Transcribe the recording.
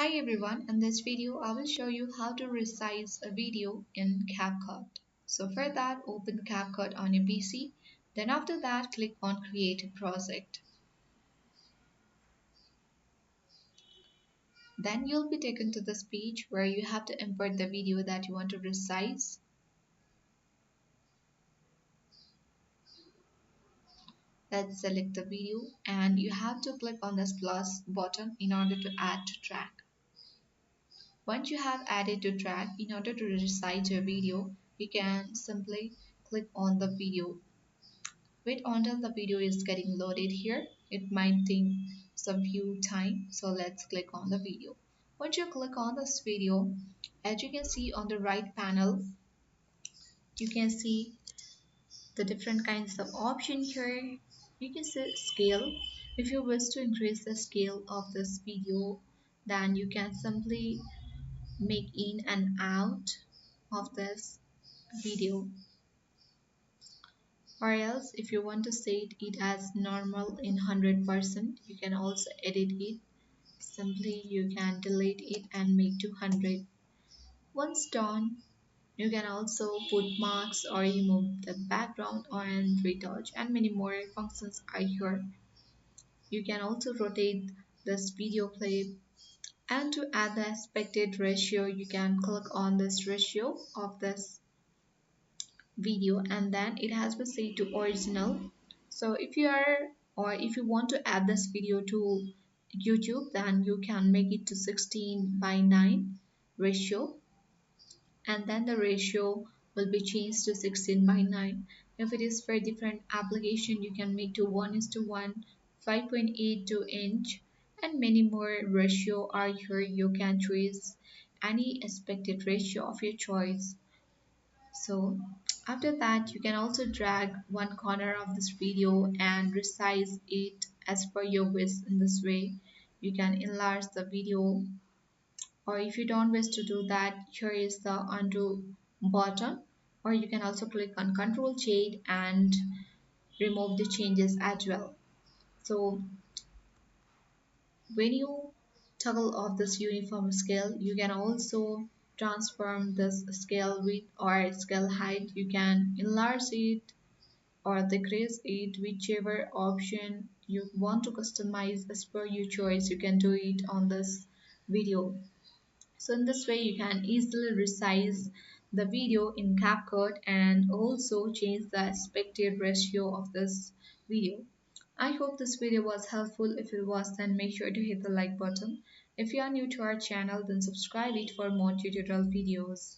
Hi everyone, in this video I will show you how to resize a video in CapCut. So for that, open CapCut on your PC. Then after that, click on Create a Project. Then you'll be taken to this page where you have to import the video that you want to resize. Let's select the video and you have to click on this plus button in order to add to track. Once you have added to track, in order to resize your video, you can simply click on the video. Wait until the video is getting loaded here. It might take some few time. So let's click on the video. Once you click on this video, as you can see on the right panel, you can see the different kinds of option here. You can see scale. If you wish to increase the scale of this video, then you can simply make in and out of this video. Or else if you want to set it as normal in 100%, you can also edit it. Simply you can delete it and make 200. Once done, you can also put marks or remove the background and retouch, and many more functions are here. You can also rotate this video clip, and to add the expected ratio you can click on this ratio of this video and then it has been set to original. So if you want to add this video to YouTube, then you can make it to 16:9 ratio, and then the ratio will be changed to 16:9. If it is for different application, you can make to 1:1, 5.82 inch, and many more ratio are here. You can choose any expected ratio of your choice. So after that, you can also drag one corner of this video and resize it as per your wish. In this way, you can enlarge the video, or if you don't wish to do that, here is the undo button, or you can also click on Control Shade and remove the changes as well. So when you toggle off this uniform scale, you can also transform this scale width or scale height. You can enlarge it or decrease it, whichever option you want to customize as per your choice. You can do it on this video. So in this way you can easily resize the video in CapCut and also change the expected ratio of this video. I hope this video was helpful. If it was, then make sure to hit the like button. If you are new to our channel, then subscribe it for more tutorial videos.